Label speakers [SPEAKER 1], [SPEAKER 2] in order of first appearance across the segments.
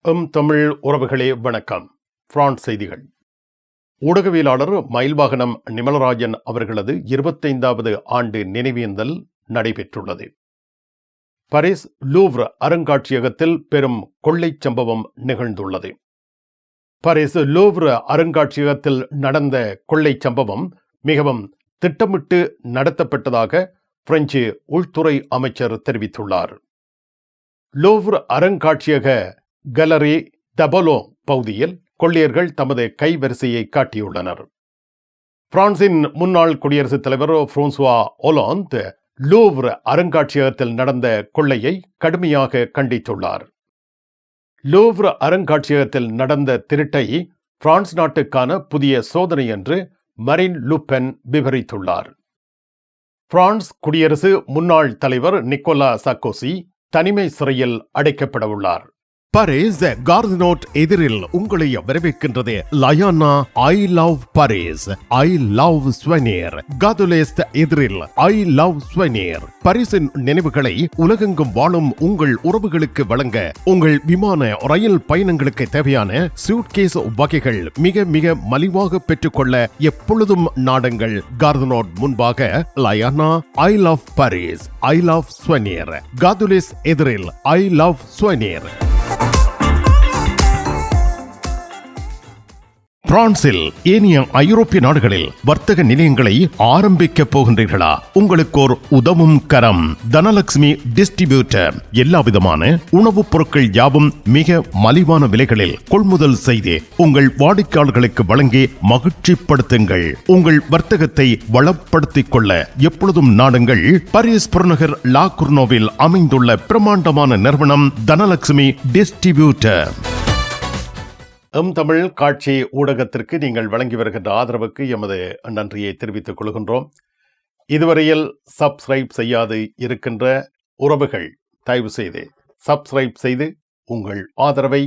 [SPEAKER 1] தமிழ் உறவுகளே வணக்கம். பிரான்ஸ் செய்திகள். ஊடகவியலாளர் மயில்வாகனம் நிமலராஜன் அவர்களது 25வது ஆண்டு நினைவேந்தல் நடைபெற்றுள்ளது. பாரிஸ் லூவ்ர் அருங்காட்சியகத்தில் பெரும் கொள்ளைச் சம்பவம் நிகழ்ந்துள்ளது. பாரிஸ் லூவ்ர் அருங்காட்சியகத்தில் நடந்த கொள்ளைச் சம்பவம் மிகவும் திட்டமிட்டு நடத்தப்பட்டதாக பிரெஞ்சு உள்துறை அமைச்சர் தெரிவித்துள்ளார். லூவ்ர் அருங்காட்சியக கலரி தபலோ பகுதியில் கொள்ளையர்கள் தமது கைவரிசையை காட்டியுள்ளனர். பிரான்சின் முன்னாள் குடியரசுத் தலைவர் பிரான்சுவா ஒலாந்த் லூவ்ர் அருங்காட்சியகத்தில் நடந்த கொள்ளையை கடுமையாக கண்டித்துள்ளார். லூவ்ர் அருங்காட்சியகத்தில் நடந்த திருட்டை பிரான்ஸ் நாட்டுக்கான புதிய சோதனை என்று மரின் லூபென் விவரித்துள்ளார். பிரான்ஸ் குடியரசு முன்னாள் தலைவர் நிக்கோலா சார்க்கோசி தனிமை சிறையில் அடைக்கப்பட உள்ளார்.
[SPEAKER 2] பாரிஸ் கார்தினோட் எதிரில் உங்களை வரவேற்கின்றது லயானா I love Paris, I love souvenir. காதுலேஸ்ட் எதிரில் ஐ லவ் ஸ்வெனிர். பாரிஸின் நினைவுகளை உலகெங்கும் வாழும் உங்கள் உறவுகளுக்கு வழங்க உங்கள் விமான ரயில் பயணங்களுக்கு தேவையான சூட்கேஸ் வகைகள் மிக மிக மலிவாக பெற்றுக்கொள்ள எப்பொழுதும் நாடுங்கள். கார்தினோட் முன்பாக லயானா I love Paris, I love souvenir. காதுலேஸ் எதிரில் ஐ லவ் ஸ்வெனிர். பிரான்சில் ஏனைய ஐரோப்பிய நாடுகளில் வர்த்தக நிலையங்களை ஆரம்பிக்க போகின்றீர்களா? உங்களுக்கு ஒரு உதவும் கரம் தனலட்சுமி டிஸ்ட்ரிபியூட்டர். எல்லா விதமான உணவுப் பொருட்கள் யாவும் மிக மலிவான விலைகளில் கொள்முதல் செய்து உங்கள் வாடிக்கையாளர்களுக்கு வழங்கி மகிழ்ச்சிப்படுத்துங்கள். உங்கள் வர்த்தகத்தை வளப்படுத்திக் கொள்ள எப்பொழுதும் நாடுங்கள். பாரிஸ் புறநகர் லா குர்னோவில் அமைந்துள்ள பிரமாண்டமான நிறுவனம் தனலட்சுமி டிஸ்ட்ரிபியூட்டர்.
[SPEAKER 1] தமிழ் காட்சி ஊடகத்திற்கு நீங்கள் வழங்கி வருகின்ற ஆதரவுக்கு எமது நன்றியை தெரிவித்துக் கொள்கின்றோம். இதுவரையில் சப்ஸ்கிரைப் செய்யாது இருக்கின்ற உறவுகள் தயவு செய்து சப்ஸ்கிரைப் செய்து உங்கள் ஆதரவை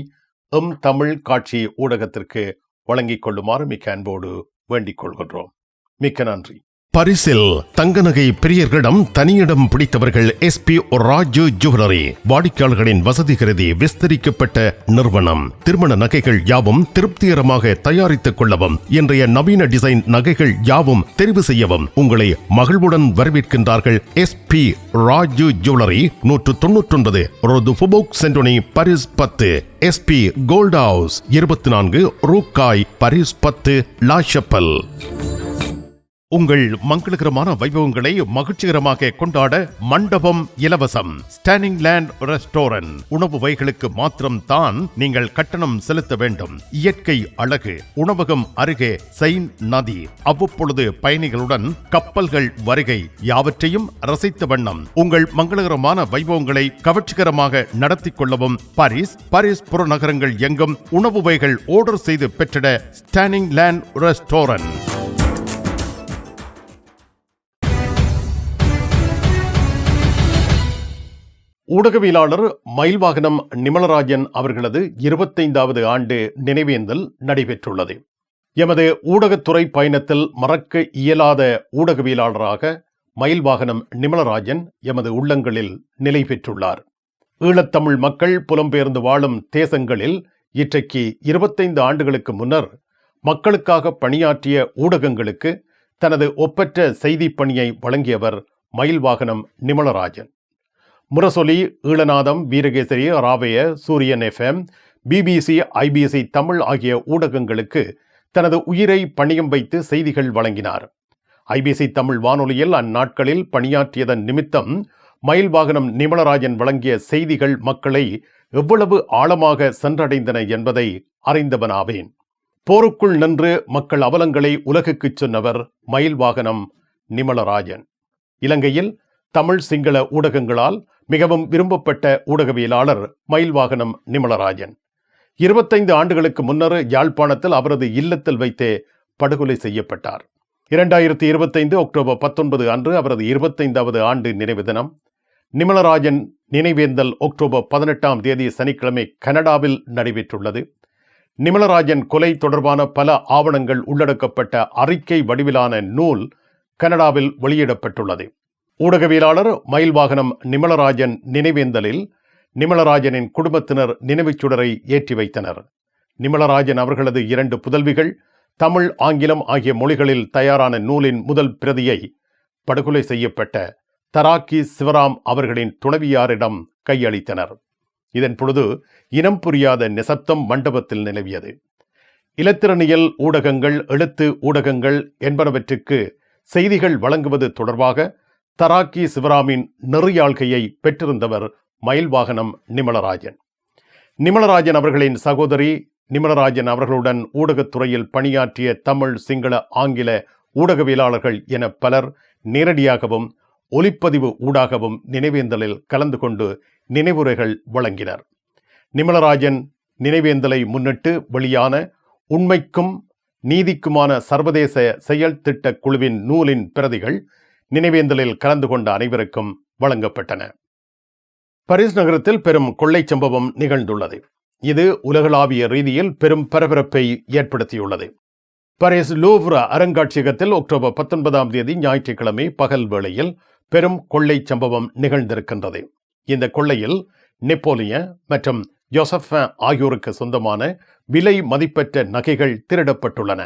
[SPEAKER 1] தமிழ் காட்சி ஊடகத்திற்கு வழங்கிக் கொள்ளுமாறு மிக்க அன்போடு வேண்டிக் கொள்கின்றோம். மிக்க நன்றி.
[SPEAKER 2] பாரிஸில் தங்க நகை பிரியர்களிடம் தனியிடம் பிடித்தவர்கள் SP ராஜு ஜுவல்லரி. வாடிக்கையாளர்களின் வசதி கருதி விஸ்தரிக்கப்பட்ட நிறுவனம். திருமண நகைகள் யாவும் திருப்திகரமாக தயாரித்துக் கொள்ளவும், இன்றைய நவீன டிசைன் நகைகள் யாவும் தெரிவு செய்யவும் உங்களை மகிழ்வுடன் வரவேற்கின்றார்கள். SP ராஜு ஜுவல்லரி, 199 ரோது ஃபுபோக் சென்டோனி, பாரிஸ் 10. SP கோல்ட் ஹவுஸ், 24 ரூகாய், பாரிஸ் 10 லா ஷப்பல். உங்கள் மங்களகரமான வைபவங்களை மகிழ்ச்சிகரமாக கொண்டாட மண்டபம் இலவசம். Standing land restaurant. உணவு வகைகளுக்கு மாத்திரம் தான் நீங்கள் கட்டணம் செலுத்த வேண்டும். இயற்கை அழகு. உணவகம் அருகே செயின் நதி. அவ்வப்பொழுது பயணிகளுடன் கப்பல்கள் வருகை. யாவற்றையும் ரசித்த வண்ணம் உங்கள் மங்களகரமான வைபவங்களை கவர்ச்சிகரமாக நடத்தி கொள்ளவும் பாரிஸ் புறநகரங்கள் எங்கும் உணவு வகைகள் ஆர்டர் செய்து பெற்றிட ஸ்டாண்டிங் லேண்ட் ரெஸ்டாரண்ட்.
[SPEAKER 1] ஊடகவியலாளர் மயில்வாகனம் நிமலராஜன் அவர்களது 25வது ஆண்டு நினைவேந்தல் நடைபெற்றுள்ளது. எமது ஊடகத்துறை பயணத்தில் மறக்க இயலாத ஊடகவியலாளராக மயில்வாகனம் நிமலராஜன் எமது உள்ளங்களில் நிலை பெற்றுள்ளார். ஈழத்தமிழ் மக்கள் புலம்பெயர்ந்து வாழும் தேசங்களில் இன்றைக்கு 25 ஆண்டுகளுக்கு முன்னர் மக்களுக்காக பணியாற்றிய ஊடகங்களுக்கு தனது ஒப்பற்ற செய்தி பணியை வழங்கியவர் மயில்வாகனம் நிமலராஜன். முரசொலி, ஈழநாதம், வீரகேசரி, ராவய, சூரியன் FM, BBC, IBC தமிழ் ஆகிய ஊடகங்களுக்கு தனது உயிரை பணியம் வைத்து செய்திகள் வழங்கினார். IBC தமிழ் வானொலியில் அந்நாட்களில் பணியாற்றியதன் நிமித்தம் மயில்வாகனம் நிமலராஜன் வழங்கிய செய்திகள் மக்களை எவ்வளவு ஆழமாக சென்றடைந்தன என்பதை அறிந்தவனாவேன். போருக்குள் நின்று மக்கள் அவலங்களை உலகுக்கு சொன்னவர் மயில்வாகனம் நிமலராஜன். இலங்கையில் தமிழ் சிங்கள ஊடகங்களால் மிகவும் விரும்பப்பட்ட ஊடகவியலாளர் மயில்வாகனம் நிமலராஜன் 25 ஆண்டுகளுக்கு முன்னர் யாழ்ப்பாணத்தில் அவரது இல்லத்தில் வைத்தே படுகொலை செய்யப்பட்டார். 2025 அக்டோபர் 19 அன்று அவரது 25வது ஆண்டு நினைவு தினம். நிமலராஜன் நினைவேந்தல் அக்டோபர் 18ஆம் தேதி சனிக்கிழமை கனடாவில் நடைபெற்றுள்ளது. நிமலராஜன் கொலை தொடர்பான பல ஆவணங்கள் உள்ளடக்கப்பட்ட அறிக்கை வடிவிலான நூல் கனடாவில் வெளியிடப்பட்டுள்ளது. ஊடகவியலாளர் மயில்வாகனம் நிமலராஜன் நினைவேந்தலில் நிமலராஜனின் குடும்பத்தினர் நினைவுச் சுடரை ஏற்றி வைத்தனர். நிமலராஜன் அவர்களது 2 புதல்விகள் தமிழ், ஆங்கிலம் ஆகிய மொழிகளில் தயாரான நூலின் முதல் பிரதியை படுகொலை செய்யப்பட்ட தராக்கி சிவராம் அவர்களின் துணைவியாரிடம் கையளித்தனர். இதன் பொழுது இனம் புரியாத நிசப்தம் மண்டபத்தில் நிலவியது. இலத்திரனியல் ஊடகங்கள், எழுத்து ஊடகங்கள் என்பனவற்றுக்கு செய்திகள் வழங்குவது தொடர்பாக தராக்கி சிவராமின் நெறியாள்கையை பெற்றிருந்தவர் மயில்வாகனம் நிமலராஜன். நிமலராஜன் அவர்களின் சகோதரி நிமலராஜன் அவர்களுடன் ஊடகத்துறையில் பணியாற்றிய தமிழ், சிங்கள, ஆங்கில ஊடகவியலாளர்கள் என பலர் நேரடியாகவும் ஒலிப்பதிவு ஊடாகவும் நினைவேந்தலில் கலந்து கொண்டு நினைவுரைகள் வழங்கினர். நிமலராஜன் நினைவேந்தலை முன்னிட்டு வெளியான உண்மைக்கும் நீதிக்குமான சர்வதேச செயல் திட்ட குழுவின் நூலின் பிரதிகள் நினைவேந்தலில் கலந்து கொண்ட அனைவருக்கும் வழங்கப்பட்டன. பாரிஸ் நகரத்தில் பெரும் கொள்ளை சம்பவம் நிகழ்ந்துள்ளது. இது உலகளாவிய ரீதியில் பெரும் பரபரப்பை ஏற்படுத்தியுள்ளது. பாரிஸ் லூவ்ர் அருங்காட்சியகத்தில் அக்டோபர் 19 ஞாயிற்றுக்கிழமை பகல் வேளையில் பெரும் கொள்ளை சம்பவம் நிகழ்ந்திருக்கின்றது. இந்த கொள்ளையில் நெப்போலியன் மற்றும் ஜோசப்பின் ஆகியோருக்கு சொந்தமான விலை மதிப்பற்ற நகைகள் திருடப்பட்டுள்ளன.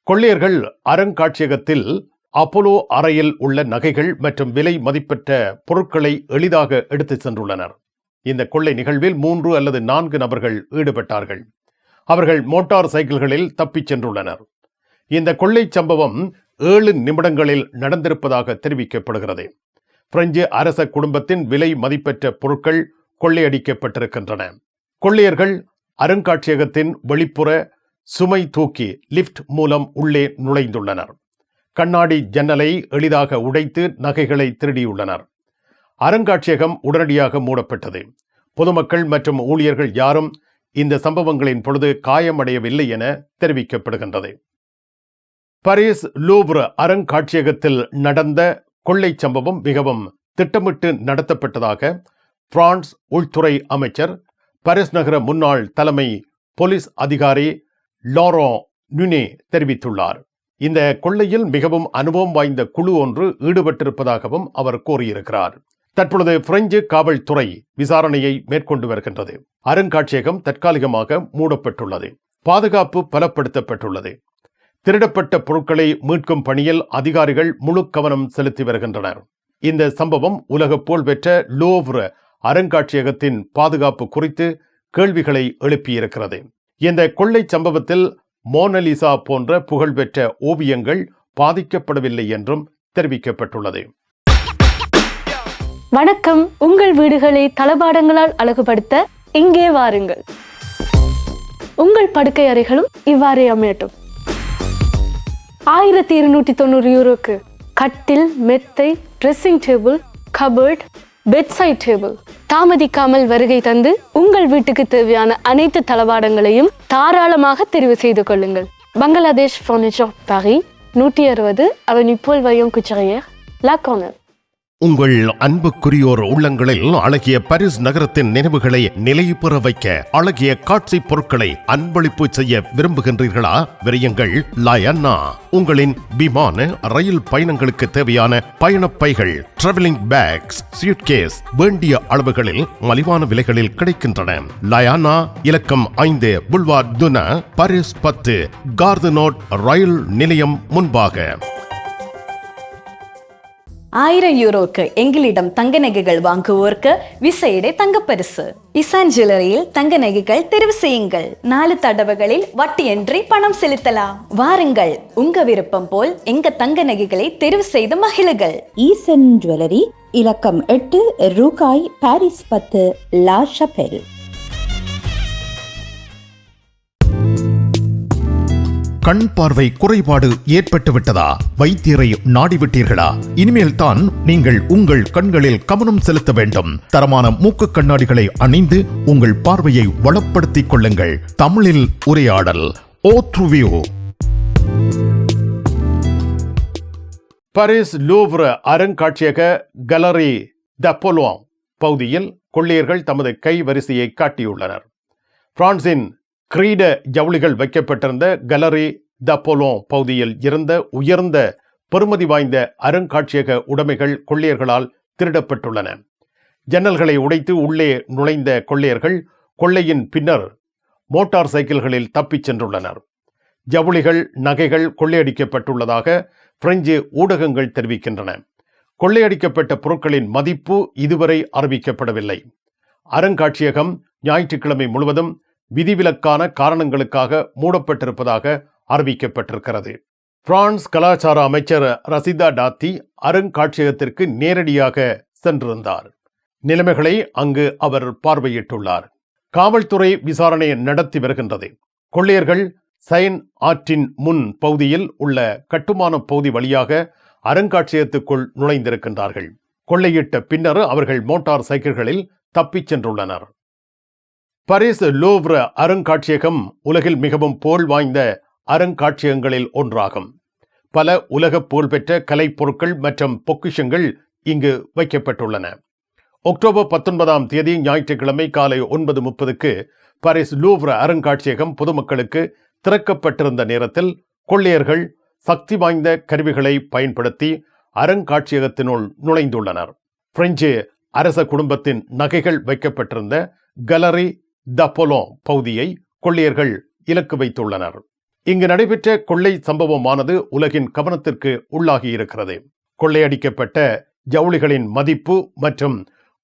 [SPEAKER 1] கொள்ளையர்கள் அருங்காட்சியகத்தில் அப்போலோ அறையில் உள்ள நகைகள் மற்றும் விலை மதிப்பற்ற பொருட்களை எளிதாக எடுத்துச் சென்றுள்ளனர். இந்த கொள்ளை நிகழ்வில் 3 அல்லது 4 நபர்கள் ஈடுபட்டார்கள். அவர்கள் மோட்டார் சைக்கிள்களில் தப்பிச் சென்றுள்ளனர். இந்த கொள்ளை சம்பவம் 7 நிமிடங்களில் நடந்திருப்பதாக தெரிவிக்கப்படுகிறது. பிரெஞ்சு அரச குடும்பத்தின் விலை மதிப்பற்ற பொருட்கள் கொள்ளையடிக்கப்பட்டிருக்கின்றன. கொள்ளையர்கள் அருங்காட்சியகத்தின் வெளிப்புற சுமை தூக்கி லிப்ட் மூலம் உள்ளே நுழைந்துள்ளனர். கண்ணாடி ஜன்னலை எளிதாக உடைத்து நகைகளை திருடியுள்ளனர். அருங்காட்சியகம் உடனடியாக மூடப்பட்டது. பொதுமக்கள் மற்றும் ஊழியர்கள் யாரும் இந்த சம்பவங்களின் பொழுது காயமடையவில்லை என தெரிவிக்கப்படுகின்றது. பாரிஸ் லூவ்ர் அருங்காட்சியகத்தில் நடந்த கொள்ளை சம்பவம் மிகவும் திட்டமிட்டு நடத்தப்பட்டதாக பிரான்ஸ் உள்துறை அமைச்சர், பாரிஸ் நகர முன்னாள் தலைமை போலீஸ் அதிகாரி லாரோ நுனே தெரிவித்துள்ளார். இந்த கொள்ளையில் மிகவும் அனுபவம் வாய்ந்த குழு ஒன்று ஈடுபட்டிருப்பதாகவும் அவர் கூறியிருக்கிறார். தற்பொழுது பிரெஞ்சு காவல்துறை விசாரணையை மேற்கொண்டு வருகின்றது. அருங்காட்சியகம் தற்காலிகமாக மூடப்பட்டுள்ளது. பாதுகாப்பு பலப்படுத்தப்பட்டுள்ளது. திருடப்பட்ட பொருட்களை மீட்கும் பணியில் அதிகாரிகள் முழு கவனம் செலுத்தி வருகின்றனர். இந்த சம்பவம் உலக புகழ்பெற்ற லூவ்ர் அருங்காட்சியகத்தின் பாதுகாப்பு குறித்து கேள்விகளை எழுப்பியிருக்கிறது. இந்த கொள்ளை சம்பவத்தில் மோனலிசா போன்ற புகழ்பெற்ற ஓவியங்கள் பாதிக்கப்படவில்லை என்றும் தெரிவிக்கப்பட்டுள்ளது.
[SPEAKER 3] வணக்கம். உங்கள் வீடுகளை தளபாடங்களால் அழகுபடுத்த இங்கே வாருங்கள். உங்கள் படுக்கை அறைகளும் இவ்வாறே அமையட்டும். 1290 யூரோக்கு கட்டில், மெத்தை, dressing table, cupboard, bedside table. தாமதிக்காமல் வருகை தந்து உங்கள் வீட்டுக்கு தேவையான அனைத்து தளபாடங்களையும் தாராளமாக தெரிவு செய்து கொள்ளுங்கள். பங்களாதேஷ் ஃபர்னிச்சர் பாரிஸ், 160 அவென்யூ பால் வாயோன் குச்சரியார், லா கார்னர்.
[SPEAKER 2] உங்கள் அன்புக்குரியோர் உள்ளங்களில் அழகிய பாரிஸ் நகரத்தின் நினைவுகளை நிலைபெற வைக்க அழகிய காட்சி பொருட்களை அன்பளிப்பு செய்ய விரும்புகின்றீர்களா? விரையுங்கள் லயன்னா. உங்களின் விமான, ரயில் பயணங்களுக்கு தேவையான பயணப்பைகள், டிராவலிங் பேக்ஸ், சூட்கேஸ் வேண்டிய அளவுகளில் மலிவான விலைகளில் கிடைக்கின்றன. லயானா, இலக்கம் 5 புல்வார் துனா, பாரிஸ் 10, கார்தனோட் ரயில் நிலையம் முன்பாக.
[SPEAKER 4] 1000 யூரோக்கு எங்களிடம் தங்க நகைகள் வாங்குவோருக்கு விசேட தங்கப்பரிசு. இசான் ஜுவல்லரியில் தங்க நகைகள் தெரிவு செய்யுங்கள். 4 தடவைகளில் வட்டியின்றி பணம் செலுத்தலாம். வாருங்கள், உங்க விருப்பம் போல் எங்க தங்க நகைகளை தெரிவு செய்து மகிழுங்கள்.
[SPEAKER 5] ஈசன் ஜுவல்லரி, இலக்கம் 8 ரூகாய், பாரிஸ் 10, லா ஷபெல்.
[SPEAKER 2] கண் பார்வை குறைபாடு ஏற்பட்டு விட்டதா? வைத்தியரை நாடிவிட்டீர்களா? இனிமேல் தான் நீங்கள் உங்கள் கண்களில் கவனம் செலுத்த வேண்டும். தரமான மூக்கு கண்ணாடிகளை அணிந்து உங்கள் பார்வையை வளப்படுத்திக் கொள்ளுங்கள். தமிழில் உரையாடல் ஓத்ருவியோ.
[SPEAKER 1] பாரிஸ் லூவ்ர் அருங்காட்சியக கலரி தப்போலோன் பகுதியில் கொள்ளையர்கள் தமது கை வரிசையை காட்டியுள்ளனர். பிரான்சின் கிரீட ஜவுளிகள் வைக்கப்பட்டிருந்த கலரி தப்போலோன் பகுதியில் இருந்த உயர்ந்த பெறுமதி வாய்ந்த அருங்காட்சியக உடைமைகள் கொள்ளையர்களால் திருடப்பட்டுள்ளன. ஜன்னல்களை உடைத்து உள்ளே நுழைந்த கொள்ளையர்கள் கொள்ளையின் பின்னர் மோட்டார் சைக்கிள்களில் தப்பிச் சென்றுள்ளனர். ஜவுளிகள், நகைகள் கொள்ளையடிக்கப்பட்டுள்ளதாக பிரெஞ்சு ஊடகங்கள் தெரிவிக்கின்றன. கொள்ளையடிக்கப்பட்ட பொருட்களின் மதிப்பு இதுவரை அறிவிக்கப்படவில்லை. அருங்காட்சியகம் ஞாயிற்றுக்கிழமை முழுவதும் விதிவிலக்கான காரணங்களுக்காக மூடப்பட்டிருப்பதாக அறிவிக்கப்பட்டிருக்கிறது. பிரான்ஸ் கலாச்சார அமைச்சர் ரசிதா டாத்தி அருங்காட்சியகத்திற்கு நேரடியாக சென்றிருந்தார். நிலைமைகளை அங்கு அவர் பார்வையிட்டுள்ளார். காவல்துறை விசாரணை நடத்தி வருகின்றது. கொள்ளையர்கள் சைன் ஆற்றின் முன் பகுதியில் உள்ள கட்டுமான பகுதி வழியாக அருங்காட்சியகத்துக்குள் நுழைந்திருக்கின்றார்கள். கொள்ளையிட்ட பின்னர் அவர்கள் மோட்டார் சைக்கிள்களில் தப்பிச் சென்றுள்ளனர். பாரிஸ் லூவ்ர அருங்காட்சியகம் உலகில் மிகவும் புகழ் வாய்ந்த அருங்காட்சியகங்களில் ஒன்றாகும். பல உலக புகழ்பெற்ற கலைப்பொருட்கள் மற்றும் பொக்கிஷங்கள் இங்கு வைக்கப்பட்டுள்ளன. அக்டோபர் 19 ஞாயிற்றுக்கிழமை காலை 9:30 பாரிஸ் லூவ்ர அருங்காட்சியகம் பொதுமக்களுக்கு திறக்கப்பட்டிருந்த நேரத்தில் கொள்ளையர்கள் சக்தி வாய்ந்த கருவிகளை பயன்படுத்தி அருங்காட்சியகத்தினுள் நுழைந்துள்ளனர். பிரெஞ்சு அரச குடும்பத்தின் நகைகள் வைக்கப்பட்டிருந்த கலரி தப்போலோ பகுதியை கொள்ளையர்கள் இலக்கு வைத்துள்ளனர். இங்கு நடைபெற்ற கொள்ளை சம்பவமானது உலகின் கவனத்திற்கு உள்ளாகியிருக்கிறது. கொள்ளையடிக்கப்பட்ட ஜவுளிகளின் மதிப்பு மற்றும்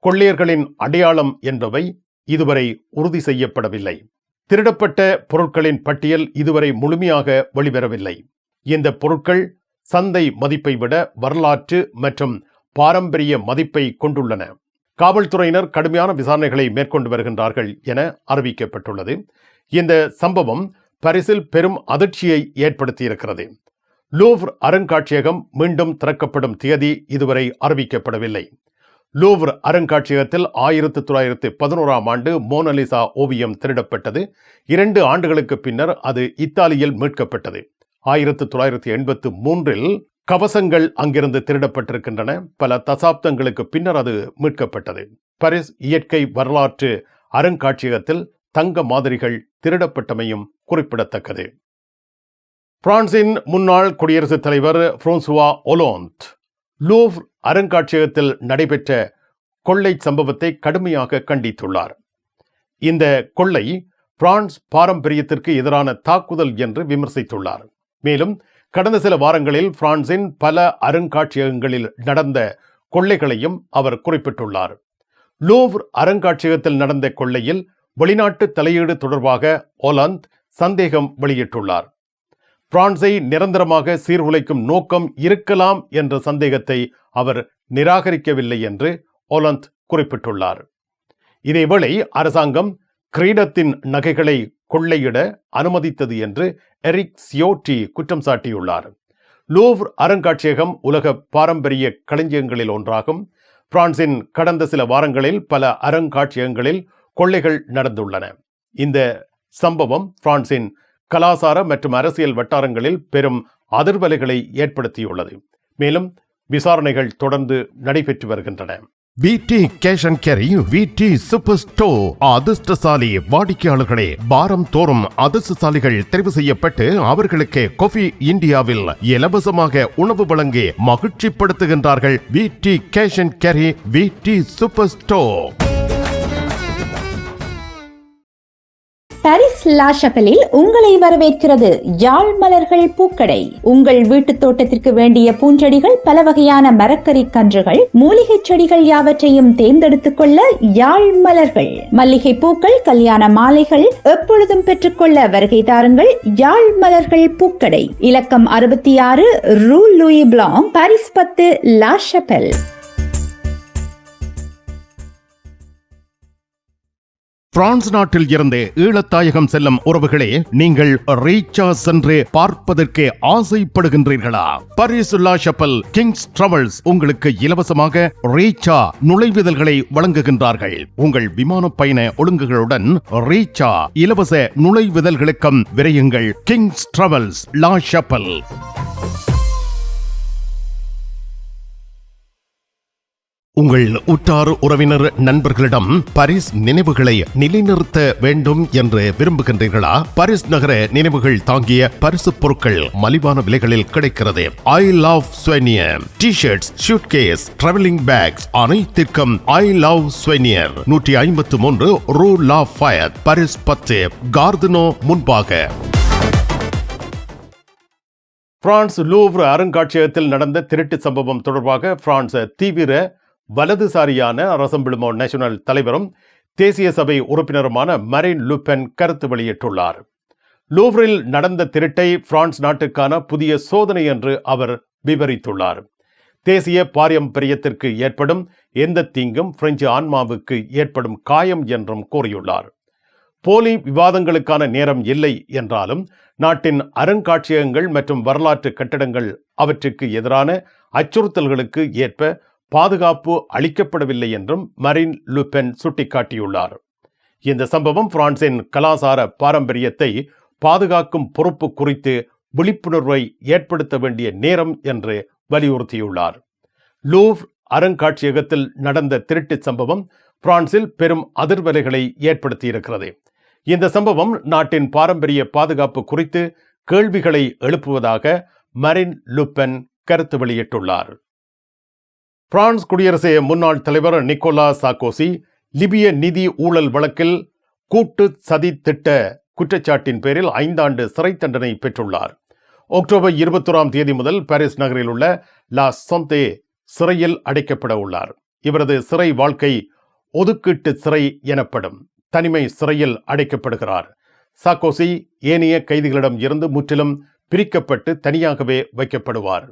[SPEAKER 1] கொள்ளையர்களின் அடையாளம் என்பவை இதுவரை உறுதி செய்யப்படவில்லை. திருடப்பட்ட பொருட்களின் பட்டியல் இதுவரை முழுமையாக வெளிவரவில்லை. இந்த பொருட்கள் சந்தை மதிப்பை விட வரலாற்று மற்றும் பாரம்பரிய மதிப்பை கொண்டுள்ளன. காவல்துறையினர் கடுமையான விசாரணைகளை மேற்கொண்டு வருகின்றார்கள் என அறிவிக்கப்பட்டுள்ளது. இந்த சம்பவம் பாரிஸில் பெரும் அதிர்ச்சியை ஏற்படுத்தியிருக்கிறது. லூவ்ர் அருங்காட்சியகம் மீண்டும் திறக்கப்படும் தேதி இதுவரை அறிவிக்கப்படவில்லை. லூவ்ர் அருங்காட்சியகத்தில் 1911ஆம் ஆண்டு மோனலிசா ஓவியம் திருடப்பட்டது. 2 ஆண்டுகளுக்கு பின்னர் அது இத்தாலியில் மீட்கப்பட்டது. 1983இல் கவசங்கள் அங்கிருந்து திருடப்பட்டிருக்கின்றன. பல தசாப்தங்களுக்கு பின்னர் அது மீட்கப்பட்டது. பாரிஸ் இயற்கை வரலாற்று அருங்காட்சியகத்தில் தங்க மாதிரிகள் திருடப்பட்டமையும் குறிப்பிடத்தக்கது. பிரான்சின் முன்னாள் குடியரசுத் தலைவர் பிரான்சுவா ஒலாண்ட் லூவ்ர் அருங்காட்சியகத்தில் நடைபெற்ற கொள்ளை சம்பவத்தை கடுமையாக கண்டித்துள்ளார். இந்த கொள்ளை பிரான்ஸ் பாரம்பரியத்திற்கு எதிரான தாக்குதல் என்று விமர்சித்துள்ளார். மேலும் கடந்த சில வாரங்களில் பிரான்சின் பல அருங்காட்சியகங்களில் நடந்த கொள்ளைகளையும் அவர் குறிப்பிட்டுள்ளார். லூவ்ர் அருங்காட்சியகத்தில் நடந்த கொள்ளையில் வெளிநாட்டு தலையீடு தொடர்பாக ஒலாண்ட் சந்தேகம் வெளியிட்டுள்ளார். பிரான்சை நிரந்தரமாக சீர்குலைக்கும் நோக்கம் இருக்கலாம் என்ற சந்தேகத்தை அவர் நிராகரிக்கவில்லை என்று ஒலாண்ட் குறிப்பிட்டுள்ளார். இதேவேளை அரசாங்கம் கிரீடத்தின் நகைகளை கொள்ளையிட அனுமதித்தது என்று எரிக் சியோட்டி குற்றம் சாட்டியுள்ளார். லூவ்ர் அருங்காட்சியகம் உலக பாரம்பரிய களஞ்சியங்களில் ஒன்றாகும். பிரான்சின் கடந்த சில வாரங்களில் பல அருங்காட்சியகங்களில் கொள்ளைகள் நடந்துள்ளன. இந்த சம்பவம் பிரான்சின் கலாசார மற்றும் அரசியல் வட்டாரங்களில் பெரும் அதிர்வலைகளை ஏற்படுத்தியுள்ளது. மேலும் விசாரணைகள் தொடர்ந்து நடைபெற்று வருகின்றன.
[SPEAKER 2] விடி கேஷ் அண்ட் கேரி விடி சூப்பர் ஸ்டோர் அதிர்ஷ்டசாலி வாடிக்கையாளர்களே, வாரம் தோறும் அதிர்ஷ்டசாலிகள் தெரிவு செய்யப்பட்டு அவர்களுக்கு காஃபி இந்தியாவில் இலவசமாக உணவு வழங்கி மகிழ்ச்சிப்படுத்துகின்றார்கள். விடி கேஷ் அண்ட் கேரி விடி சூப்பர் ஸ்டோர்.
[SPEAKER 5] பாரிஸ் லா ஷப்பலில் உங்களை வரவேற்கிறது யாழ் மலர்கள் பூக்கடை. உங்கள் வீட்டு தோட்டத்திற்கு வேண்டிய பூஞ்செடிகள், பல வகையான மரக்கறி கன்றுகள், மூலிகை செடிகள் யாவற்றையும் தேர்ந்தெடுத்துக் கொள்ள யாழ் மலர்கள். மல்லிகை பூக்கள், கல்யாண மாலைகள் எப்பொழுதும் பெற்றுக்கொள்ள வருகை தாருங்கள். யாழ் மலர்கள் பூக்கடை, இலக்கம் 66 ரூ லூயி பிளாங், பாரிஸ் 10, லா ஷப்பல்.
[SPEAKER 2] பிரான்ஸ் நாட்டில் இருந்து ஈழத்தாயகம் செல்லும் உறவுகளே, நீங்கள் ரீச்சா சென்று பார்ப்பதற்கு ஆசைப்படுகின்றீர்களா? பாரிஸ் லா ஷப்பல் கிங்ஸ் டிராவல்ஸ் உங்களுக்கு இலவசமாக ரீச்சா நுழைவுதல்களை வழங்குகின்றார்கள். உங்கள் விமான பயண ஒழுங்குகளுடன் ரீச்சா இலவச நுழைவுதல்களுக்கும் விரையுங்கள். கிங்ஸ் டிராவல்ஸ் லா ஷப்பல். உங்கள் உற்றார் உறவினர் நண்பர்களிடம் பாரிஸ் நினைவுகளை நிலைநிறுத்த வேண்டும் என்று விரும்புகின்றீர்களா? பாரிஸ் நகர நினைவுகள் தாங்கிய பரிசு பொருட்கள் மலிவான விலைகளில் கிடைக்கிறது. I love souvenir T-shirts, suitcase, travelling packs அனைத்திற்கும் ஐ லவ் ஸ்வெனியர் 153 ரூ லா ஃபயத், பாரிஸ் 10, கார்தினோ முன்பாக.
[SPEAKER 1] பிரான்ஸ் லூவ்ர் அருங்காட்சியகத்தில் நடந்த திருட்டு சம்பவம் தொடர்பாக பிரான்ஸ் தீவிர வலதுசாரியான ரசம்பிளுமோ நேஷனல் தலைவரும் தேசிய சபை உறுப்பினருமான மரீன் லுபென் கருத்து வெளியிட்டுள்ளார். லூவ்ரில் நடந்த திருட்டை பிரான்ஸ் நாட்டுக்கான புதிய சோதனை என்று அவர் விவரித்துள்ளார். தேசிய பாரம்பரியத்திற்கு ஏற்படும் எந்த தீங்கும் பிரெஞ்சு ஆன்மாவுக்கு ஏற்படும் காயம் என்றும் கூறியுள்ளார். போலி விவாதங்களுக்கான நேரம் இல்லை என்றாலும் நாட்டின் அருங்காட்சியகங்கள் மற்றும் வரலாற்று கட்டடங்கள் அவற்றுக்கு எதிரான அச்சுறுத்தல்களுக்கு ஏற்ப பாதுகாப்பு அளிக்கப்படவில்லை என்றும் மரீன் லுபென் சுட்டிக்காட்டியுள்ளார். இந்த சம்பவம் பிரான்சின் கலாசார பாரம்பரியத்தை பாதுகாக்கும் பொறுப்பு குறித்து விழிப்புணர்வை ஏற்படுத்த வேண்டிய நேரம் என்று வலியுறுத்தியுள்ளார். லூவ்ர் அருங்காட்சியகத்தில் நடந்த திருட்டு சம்பவம் பிரான்சில் பெரும் அதிர்வலைகளை ஏற்படுத்தியிருக்கிறது. இந்த சம்பவம் நாட்டின் பாரம்பரிய பாதுகாப்பு குறித்து கேள்விகளை எழுப்புவதாக மரீன் லுபென் கருத்து வெளியிட்டுள்ளார். பிரான்ஸ் குடியரசு முன்னாள் தலைவர் நிக்கோலா சார்க்கோசி லிபிய நிதி ஊழல் வழக்கில் கூட்டு சதி திட்ட குற்றச்சாட்டின் பேரில் 5 ஆண்டு சிறை தண்டனை பெற்றுள்ளார். அக்டோபர் 21 முதல் பாரிஸ் நகரில் உள்ள லா சொந்தே சிறையில் அடைக்கப்பட உள்ளார். இவரது சிறை வாழ்க்கை ஒதுக்கீட்டு சிறை எனப்படும் தனிமை சிறையில் அடைக்கப்படுகிறார். சார்க்கோசி ஏனைய கைதிகளிடம் இருந்து முற்றிலும் பிரிக்கப்பட்டு தனியாகவே வைக்கப்படுவார்.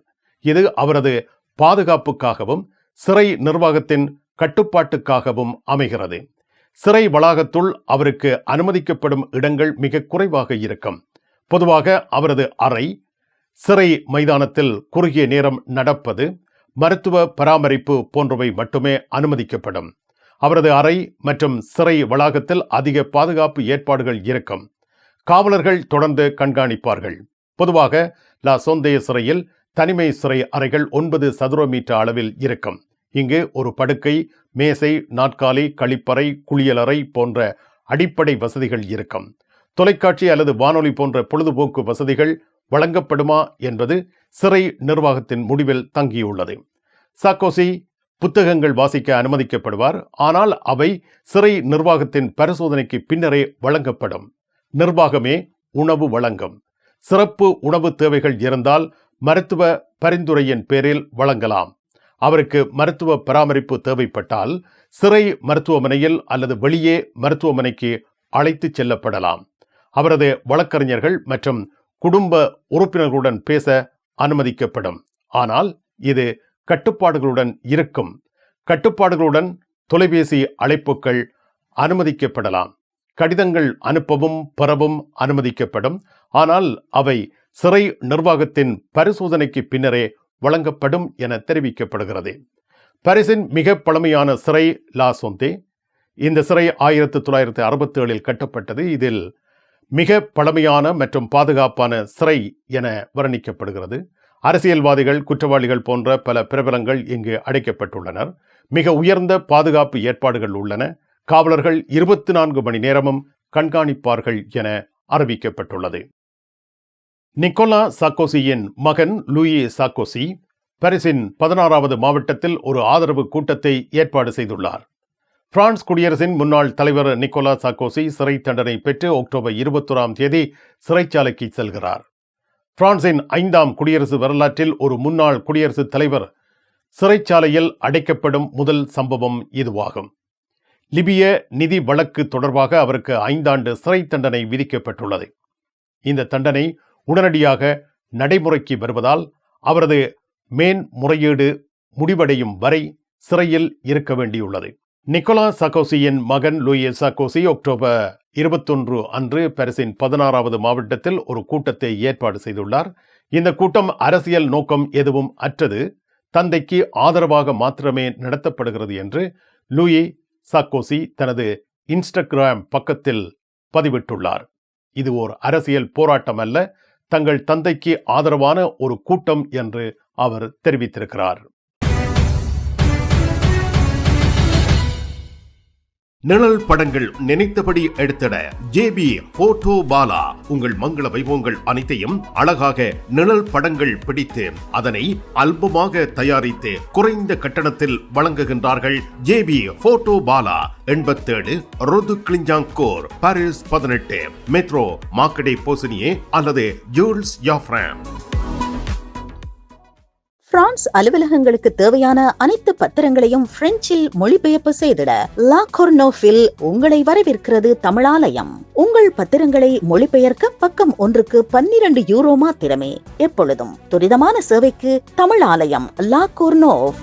[SPEAKER 1] இது அவரது பாதுகாப்புக்காகவும் சிறை நிர்வாகத்தின் கட்டுப்பாட்டுக்காகவும் அமைகிறது. சிறை வளாகத்துள் அவருக்கு அனுமதிக்கப்படும் இடங்கள் மிக குறைவாக இருக்கும். பொதுவாக அவரது அறை, சிறை மைதானத்தில் குறுகிய நேரம் நடப்பது, மருத்துவ பராமரிப்பு போன்றவை மட்டுமே அனுமதிக்கப்படும். அவரது அறை மற்றும் சிறை வளாகத்தில் அதிக பாதுகாப்பு ஏற்பாடுகள் இருக்கும். காவலர்கள் தொடர்ந்து கண்காணிப்பார்கள். பொதுவாக லா சொந்தே சிறையில் தனிமை சிறை அறைகள் 9 சதுர மீட்டர் அளவில் இருக்கும். இங்கு ஒரு படுக்கை, மேசை, நாற்காலி, கழிப்பறை, குளியலறை போன்ற அடிப்படை வசதிகள் இருக்கும். தொலைக்காட்சி அல்லது வானொலி போன்ற பொழுதுபோக்கு வசதிகள் வழங்கப்படுமா என்பது சிறை நிர்வாகத்தின் முடிவில் தங்கியுள்ளது. சார்க்கோசி புத்தகங்கள் வாசிக்க அனுமதிக்கப்படுவார். ஆனால் அவை சிறை நிர்வாகத்தின் பரிசோதனைக்கு பின்னரே வழங்கப்படும். நிர்வாகமே உணவு வழங்கும். சிறப்பு உணவு தேவைகள் இருந்தால் மருத்துவ பரிந்துரையின் பேரில் வழங்கலாம். அவருக்கு மருத்துவ பராமரிப்பு தேவைப்பட்டால் சிறை மருத்துவமனையில் அல்லது வெளியே மருத்துவமனைக்கு அழைத்து செல்லப்படலாம். அவரது வழக்கறிஞர்கள் மற்றும் குடும்ப உறுப்பினர்களுடன் பேச அனுமதிக்கப்படும். ஆனால் இது கட்டுப்பாடுகளுடன் இருக்கும். கட்டுப்பாடுகளுடன் தொலைபேசி அழைப்புகள் அனுமதிக்கப்படலாம். கடிதங்கள் அனுப்பவும் பெறவும் அனுமதிக்கப்படும். ஆனால் அவை சிறை நிர்வாகத்தின் பரிசோதனைக்கு பின்னரே வழங்கப்படும் என தெரிவிக்கப்படுகிறது. பாரிஸின் மிக பழமையான சிறை லா சொந்தே. இந்த சிறை 1967 கட்டப்பட்டது. இதில் மிக பழமையான மற்றும் பாதுகாப்பான சிறை என வர்ணிக்கப்படுகிறது. அரசியல்வாதிகள், குற்றவாளிகள் போன்ற பல பிரபலங்கள் இங்கு அடைக்கப்பட்டுள்ளனர். மிக உயர்ந்த பாதுகாப்பு ஏற்பாடுகள் உள்ளன. காவலர்கள் 24 மணி நேரமும் கண்காணிப்பார்கள் என அறிவிக்கப்பட்டுள்ளது. நிக்கோலா சார்க்கோசியின் மகன் லூயி சார்க்கோசி பாரிஸின் 16வது மாவட்டத்தில் ஒரு ஆதரவு கூட்டத்தை ஏற்பாடு செய்துள்ளார். பிரான்ஸ் குடியரசின் முன்னாள் தலைவர் நிக்கோலா சார்க்கோசி சிறை தண்டனை பெற்று அக்டோபர் 21 சிறைச்சாலைக்கு செல்கிறார். பிரான்சின் 5ஆம் குடியரசு வரலாற்றில் ஒரு முன்னாள் குடியரசுத் தலைவர் சிறைச்சாலையில் அடைக்கப்படும் முதல் சம்பவம் இதுவாகும். லிபிய நிதி வழக்கு தொடர்பாக அவருக்கு 5 ஆண்டு சிறை தண்டனை விதிக்கப்பட்டுள்ளது. இந்த தண்டனை உடனடியாக நடைமுறைக்கு வருவதால் அவரது மேன்முறையீடு முடிவடையும் வரை சிறையில் இருக்க வேண்டியுள்ளது. நிக்கோலா சார்க்கோசியின் மகன் லூயி சார்க்கோசி அக்டோபர் 21 அன்று பாரிஸின் 16வது மாவட்டத்தில் ஒரு கூட்டத்தை ஏற்பாடு செய்துள்ளார். இந்த கூட்டம் அரசியல் நோக்கம் எதுவும் அற்றது, தந்தைக்கு ஆதரவாக மாத்திரமே நடத்தப்படுகிறது என்று லூயி சார்க்கோசி தனது இன்ஸ்டாகிராம் பக்கத்தில் பதிவிட்டுள்ளார். இது ஓர் அரசியல் போராட்டம் அல்ல, தங்கள் தந்தைக்கு ஆதரவான ஒரு கூட்டம் என்று அவர் தெரிவித்திருக்கிறார்.
[SPEAKER 2] நிழல் படங்கள் நினைத்தபடி எடுத்திட ஜேபி போட்டோ பாலா. உங்கள் மங்கள வைபவங்கள் அனைத்தையும் அழகாக நிழல் படங்கள் பிடித்து அதனை ஆல்பமாக தயாரித்து குறைந்த கட்டணத்தில் வழங்குகின்றார்கள் ஜேபி போட்டோ பாலா. 87 ரோது கிளிஞ்சாங்கோர், பாரிஸ் 18, மெட்ரோ மார்க்கடே போசினியே அல்லது ஜூல்ஸ் யாஃப்ரான்.
[SPEAKER 6] பிரான்ஸ் அலுவலகங்களுக்கு தேவையான அனைத்து பத்திரங்களையும் பிரெஞ்சில் மொழிபெயர்ப்பு செய்திட லா கொர்னோஃபில் உங்களை வரவேற்கிறது தமிழாலயம். உங்கள் பத்திரங்களை மொழிபெயர்க்க பக்கம் ஒன்றுக்கு 12 யூரோ மாத்திரமே. எப்பொழுதும் துரிதமான சேவைக்கு தமிழாலயம் லா கொர்னோஃப்.